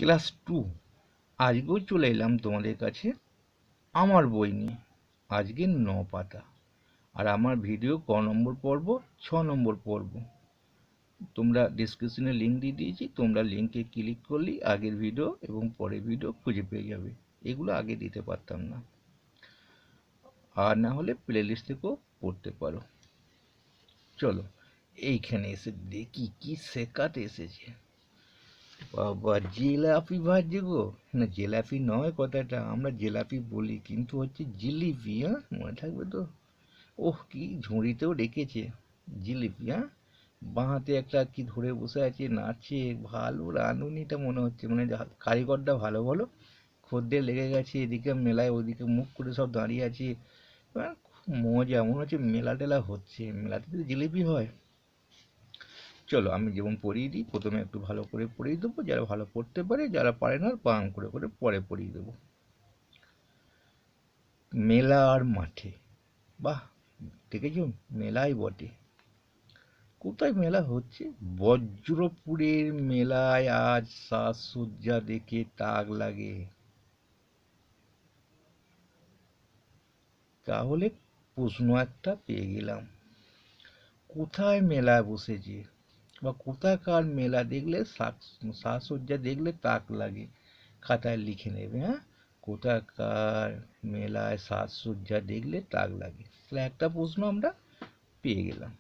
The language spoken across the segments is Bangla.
ক্লাস 2 আজকেও চলে এলাম তোমাদের কাছে আমার বই নিয়ে। আজকে 9 পাতা, আর আমার ভিডিও নম্বর পর্ব? 6 নম্বর পর্ব। তোমরা ডিসক্রিপশনে লিঙ্ক দিয়ে দিয়েছি, তোমরা লিঙ্কে ক্লিক করলেই আগের ভিডিও এবং পরের ভিডিও খুঁজে পেয়ে যাবে। এগুলো আগে দিতে পারতাম না, আর না হলে প্লে লিস্ট থেকেও পড়তে পারো। চলো এইখানে এসে দেখি কি শেখাতে এসেছে। বাবা, জিলাপি ভাজছে গো। না, জিলাপি নয় কথাটা, আমরা জিলাপি বলি, কিন্তু হচ্ছে জিলিপি। হ্যাঁ, মনে থাকবে তো। ওহ, কি ঝুড়িতেও রেখেছে জিলিপি। হ্যাঁ, বাঁ হাতে একটা কি ধরে বসে আছে, নাচছে। ভালো রাঁধুনিটা মনে হচ্ছে, মানে কারিগরটা ভালো বলো। খদ্দের লেগে গেছে এদিকে মেলায়, ওদিকে মুখ করে সব দাঁড়িয়ে আছে। খুব মজা, মনে হচ্ছে মেলা টেলা হচ্ছে। মেলাতে তো জিলিপি হয়। চলো আমি যেমন পড়িয়ে দিই, প্রথমে একটু ভালো করে পড়িয়ে দেবো, যারা ভালো পড়তে পারে, যারা পারে না বাং করে করে পরে পড়িয়ে দেবো। মেলা আর মাঠে, বাহ, দেখেছো, মেলাই বটে। কোথায় মেলা হচ্ছে? বজ্রপুরের মেলায় আজ সাজসজ্জা দেখে তাক লাগে। তাহলে প্রশ্ন একটা পেয়ে গেলাম, কোথায় মেলা বসেছে বা কোথাকার মেলা দেখলে সাজসজ্জা দেখলে তাক লাগে। খাতায় লিখে নেবে। হ্যাঁ, কোথাকার মেলায় সাজসজ্জা দেখলে তাক লাগে। তাহলে একটা প্রশ্ন আমরা পেয়ে গেলাম।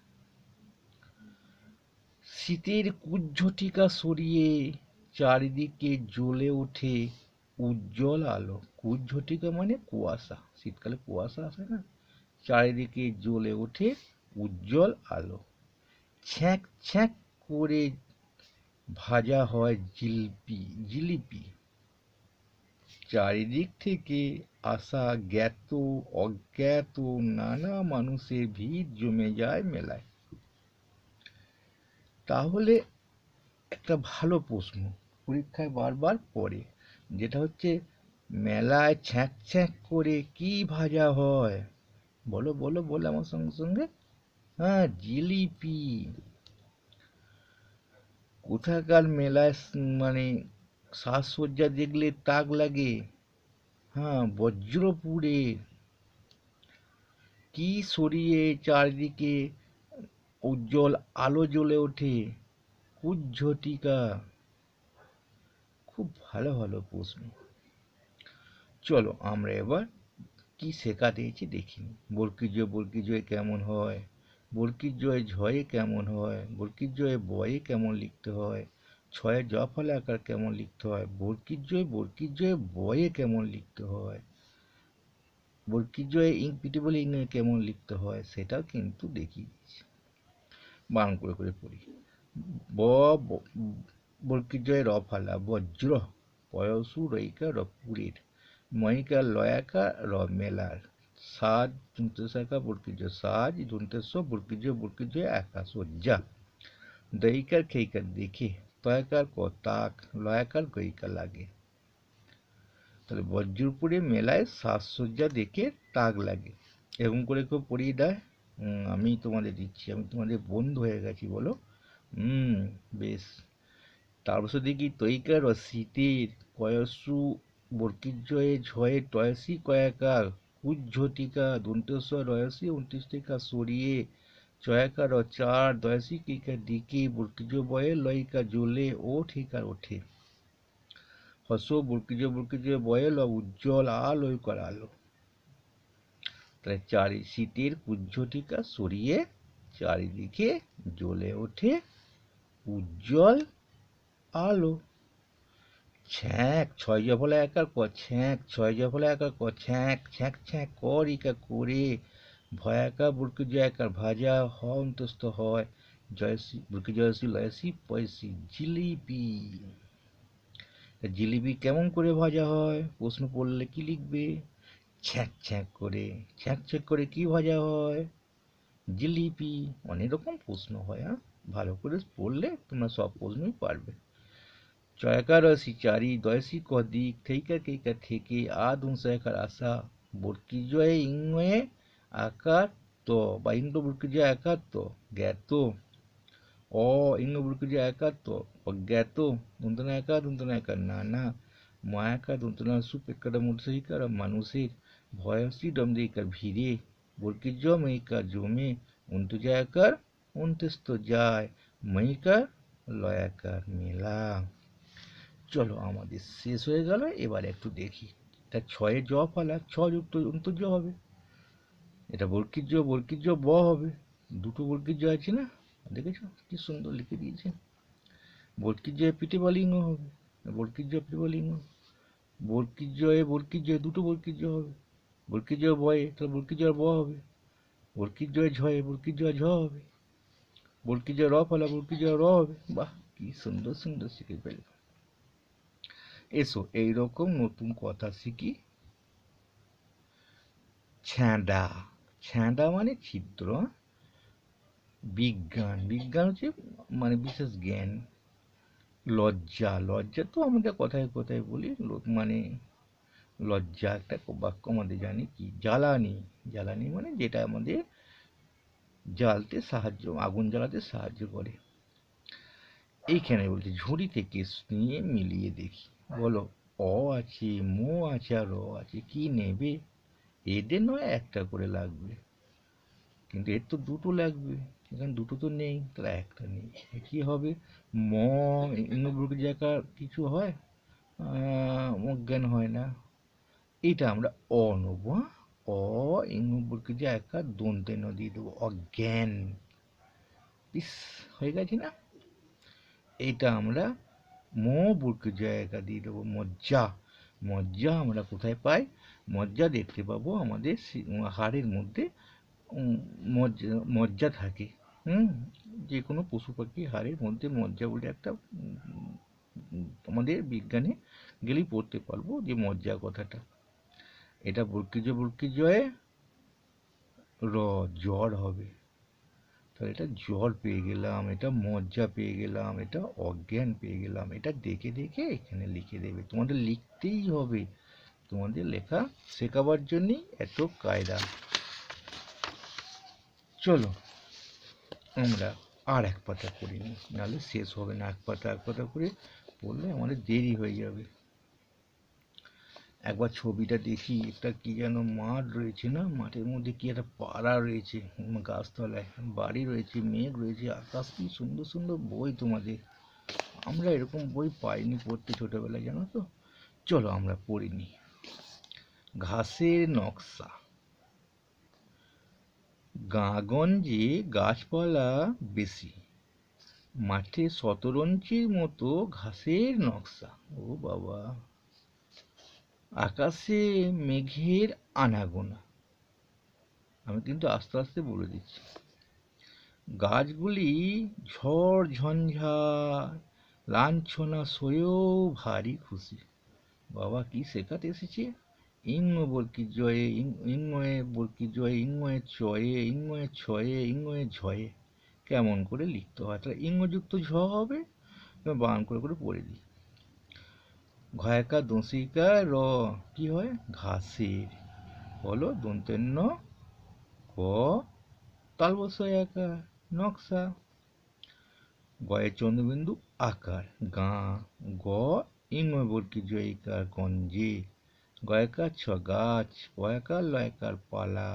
শীতের কুজ্ঝটিকা সরিয়ে চারিদিকে জ্বলে ওঠে উজ্জ্বল আলো। কুজ্ঝটিকা মানে কুয়াশা, শীতকালে কুয়াশা আসে না। চারিদিকে জ্বলে ওঠে উজ্জ্বল আলো। ছ্যাঁক ছ্যাঁক করে ভাজা হয় জিলিপি জিলিপি। চারিদিক থেকে আসা জ্ঞাত অজ্ঞাত নানা মানুষের ভিড় জমে যায় মেলায়। তাহলে একটা ভালো প্রশ্ন পরীক্ষায় বারবার পড়ে, যেটা হচ্ছে মেলায় ছ্যাঁক ছ্যাঁক করে কি ভাজা হয়? বলো বলো বলো আমার সঙ্গে সঙ্গে। হ্যাঁ, জিলিপি। কোথাকার মেলায় মানে সাজসজ্জা দেখলে তাক লাগে? হ্যাঁ, বজ্রপুরে। কি সরিয়ে চারদিকে উজ্জ্বল আলো জ্বলে ওঠে? কুজ্ঝটিকা। খুব ভালো ভালো প্রশ্ন। চলো আমরা এবার কি শেখাতে দিয়েছি দেখি। বর্গীয় বর্গীয় কেমন হয়, বর্গীয় ঝয়ে কেমন হয়, বর্গীয় বয়ে কেমন লিখতে হয়, ছয়ে জ ফলে আকার কেমন লিখতে হয়, বর্গীয় বয়ে কেমন লিখতে হয়, বর্গীয় ইং পিটি বলে ইং কেমন লিখতে হয়, সেটাও কিন্তু দেখিয়ে দিয়েছি। বানান করে করে পড়ি। ব বর্গীয় র ফালা বজ্র, পয়সু রইকা রপুরের, ময়িকা লয়াকা র মেলার, সাজ দন্তেসাকা বর্গীয় সাজ দন্তেস বর্গীয় একা সজ্জা, দইকার খেইকার দেখে, তয়াকার ক তাক, লয়াকার গইকা লাগে। তাহলে বজ্রপুরে মেলায় সাজসজ্জা দেখে তাক লাগে, এরকম করে কেউ পড়িয়ে দেয়? আমি তোমাদের দিচ্ছি, আমি তোমাদের বন্ধু হয়ে গেছি বলো। বেশ। তারপর দেখি তৈকার ও শীতের কয়সু বর্গীয় ঝয়ে টয়সি কয়াকার, কুজ্ঝটিকা দন্তেশ্বর রয়সি 29 টিকা সরিয়ে চয়াকার ও চার দয়সি কিকা দিকে বর্গীয় বয়ে লয়িকা জ্বলে ও ঠিকার ওঠে। হস বর্গীয় বয়ে ল উজ্জ্বল আলো আলো। তাহলে শীতের কুজ্ঝটিকা সরিয়ে চারিদিকে জ্বলে ওঠে উজ্জ্বল আলো। ছ্যাঁক ছয় জফলা একার ক ছ্যাঁক, ছয় জফলা একার ক ছ্যাঁক, ছ্যাঁক ছ্যাঁক করিকা করে, ভয়াকা বর্গীয় একার ভাজা হ অন্তস্থ হয়, জয়সী বর্গীয়সী লয়সী পয়সী জিলিপি। জিলিপি কেমন করে ভাজা হয়? প্রশ্ন পড়লে কি লিখবে? ছ্যাঁক ছ্যাঁক করে। ছ্যাঁক ছ্যাঁক করে কি ভাজা হয়? জিলিপি। অনেক রকম প্রশ্ন হয়। হ্যাঁ, ভালো করে পড়লে তোমরা সব প্রশ্নই পারবে। চয়কারসি চারি দয়সি কদিক থেইকা কেইকা থেকে আদুংসয়কার আসা বর্গীয় ইংয়ে আকার তো বা ইন্দ্র বর্গীয় আকার তো জ্ঞাত অ ইং বর্গীয় জ একার তো অজ্ঞাত দন্তনা একার নানা মায়াকার দন্তনা সুপেক্ষাটা মধ্যিকার মানুষের ভয়সী ডমদিকার ভিড়ে বর্গীয় জ মেইকার জমে অন্তুজা একার অন্ত্যস্ত যায় মইকার লয়াকার মেলা। চলো আমাদের শেষ হয়ে গেল, এবার একটু দেখি। এটা ছয়ে জ ফালা, ছ যুক্ত অন্তর্য হবে। এটা বর্গীর জ ব হবে। দুটো বর্গীর জ আছে না, দেখেছো কি সুন্দর লিখে দিয়েছে। বর্গীর জ পিঠে বা লিঙ্গ হবে, বর্গীর জ পিঠে বা লিঙ্গ। বর্গীর জ দুটো বর্গীর জ হবে। বর্গীর জ বয়ে তাহলে বর্গীর জ ব হবে। বর্গীর জ ঝয়ে বর্গীর জ ঝ হবে। বর্গীর জ র ফালা বর্গীর জ র হবে। বাহ, কি সুন্দর সুন্দর শিখে ফেললাম। এসো এইরকম নতুন কথা শিখি। ছ্যাঁদা, ছ্যাঁদা মানে ছিদ্র। বিজ্ঞান, বিজ্ঞান হচ্ছে মানে বিশেষ জ্ঞান। লজ্জা, লজ্জা তো আমরা কথায় কথায় বলি, মানে লজ্জা একটা বাক্য আমাদের জানি কি। জ্বালানি, জ্বালানি মানে যেটা আমাদের জ্বালতে সাহায্য, আগুন জ্বালাতে সাহায্য করে। এইখানে বলছে ঝুড়ি থেকে নিয়ে মিলিয়ে দেখি। বলো, অ আছে, মো আছে আর র আছে, কি নেবে? এদের নয় একটা করে লাগবে, কিন্তু এর তো দুটো লাগবে, এখানে দুটো তো নেই, তাহলে একটা নেই। কি হবে? ম ইংরেজি জায়গা কিছু হয়, অজ্ঞান হয় না, এটা আমরা অ নেব। অ ইংরেজি জায়গা দন্তে ন দিয়ে দেবো, অজ্ঞান। ইস, হয়ে গেছে না? এইটা আমরা মো বুর্গের জায়গা দিয়ে দেবো, মজ্জা। মজ্জা আমরা কোথায় পাই? মজ্জা দেখতে পাবো আমাদের হাড়ের মধ্যে। মজ্জা থাকে, যে কোনো পশু পাখি হাড়ের মধ্যে মজ্জা বলে একটা আমাদের বিজ্ঞানে গেলেই পড়তে পারবো যে মজ্জা কথাটা। এটা বর্গীয় জয়ে র, জ্বর হবে। তাহলে এটা জ্বর পেয়ে গেলাম, এটা মজ্জা পেয়ে গেলাম, এটা অজ্ঞান পেয়ে গেলাম। এটা দেখে দেখে এখানে লিখে দেবে, তোমাদের লিখতেই হবে, তোমাদের লেখা শেখাবার জন্যই এত কায়দা। চলো আমরা আর এক পাতা করি নি, নাহলে শেষ হবে না। এক পাতা করে পড়লে আমাদের দেরি হয়ে যাবে। একবার ছবিটা দেখি, একটা কি যেন মাঠ রয়েছে না, মাঠের মধ্যে কি একটা পাড়া রয়েছে, গাছতলায় বাড়ি রয়েছে, মেঘ রয়েছে, আকাশ, কি সুন্দর সুন্দর বই তোমাদের। আমরা এরকম বই পাইনি পড়তে ছোটবেলায়, জানো তো। চলো আমরা পড়িনি। ঘাসের নকশা। গাঁগঞ্জে গাছপালা বেশি, মাঠে শতরঞ্চির মতো ঘাসের নকশা। ও বাবা। আকাশে মেঘের আনাগোনা। আমি কিন্তু আস্তে আস্তে বলে দিচ্ছি। গাছগুলি ঝড় ঝঞ্ঝার লাঞ্ছনা সয়েও ভারী খুশি। বাবা কি শেখাতে এসেছে। ইঙ্গ বর্গীর জয়ে ইঙ্গয়ে বর্গীর জয়ে ইঙ্গয়ে চয়ে ইঙ্গয়ে ছয়ে ইঙ্গয়ে ঝয়ে কেমন করে লিখতে হয়। তাহলে ইঙ্গযুক্ত ঝ হবে, বানান করে করে পড়ে দিই। ঘয়কা দোষিকা র, কি হয়? ঘাসের। বলো দন্তেন্ন ক তালবস্য একার নকশা। গয়ের চন্দ্রবিন্দু আকার, গাঁ। গ ইঙ্গয় বর্গীর জয়িকার গঞ্জে। গয়কার ছ গাছ, পয়াকার লয়কার পালা,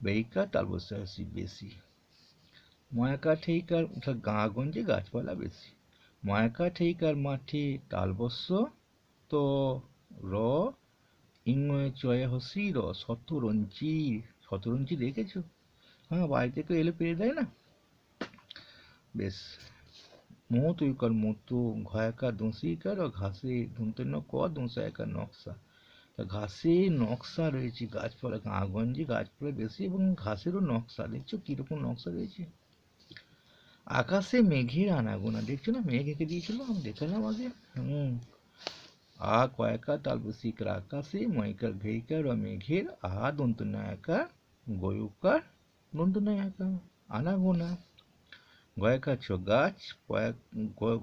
বেইকার তালবস্য বেশি। ময়াকার ঠেইকার গাঁ গঞ্জে গাছপালা বেশি। ময়াকার ঠেইকার মাঠে তালবস্য তো র ইঙ্গয়ে চয়ে হসি র শতরঞ্চি। শতরঞ্চি দেখেছো? হ্যাঁ, বাড়ি থেকে এলে পেয়ে দেয় না। বেশ। মোহ তৈকার মতো, ঘয়াকার দোষিকার ও ঘাসে ধুন্তন্য ক দোষায়কার নকশা। তা ঘাসের নকশা রয়েছে, গাছপালা গাঁগঞ্জে গাছপালা বেশি এবং ঘাসেরও নকশা। দেখছো কিরকম নকশা রয়েছে। আকাশে মেঘের আনাগোনা, দেখছো না মেঘ এঁকে দিয়েছিল, আমি দেখালাম আগে। আ কয়াকার তালবসিকার আকাশে, ময়কার ঘেইকার ও মেঘের, আ দন্তনায়কার গয়ুকার দন্তনায়কার আনাগোনা। গয়াকার ছ গাছ,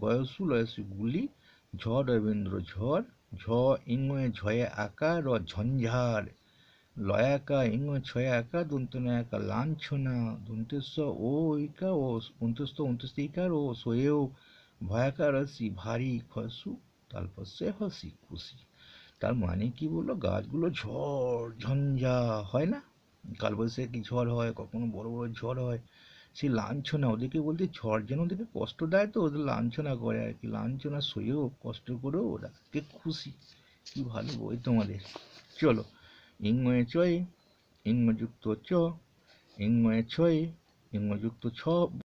গয়সু লয়সু গুলি, ঝড় রবীন্দ্র ঝড়, ঝ ইঙ্গয়ে ঝয়ে আকার ও ঝঞ্ঝার। লয়াকা ইং ছয়াকা দন্তনায়াকা লাঞ্ছনা দন্তেস্ব ও ইকা ও অন্তস্থ অন্তস্তিকার ও সোয়েও ভয়াকার রসি ভারী খসু তারপর সে হসি খুশি। তার মানে কি বললো, গাছগুলো ঝড় ঝঞ্ঝা হয় না, কালবৈশাখী ঝড় হয়, কখনো বড় বড় ঝড় হয়, সেই লাঞ্ছনা ওদেরকে বলতে, ঝড় যেন ওদেরকে কষ্ট দেয় তো ওদের লাঞ্ছনা করে আর কি, লাঞ্ছনা সইয়েও কষ্ট করেও ওরা কে খুশি। কি ভালো বই তোমাদের। চলো, ইংময়ে চয়ে ইংযুক্ত চ ইংময়ে ছয়ে ইংযুক্ত ছ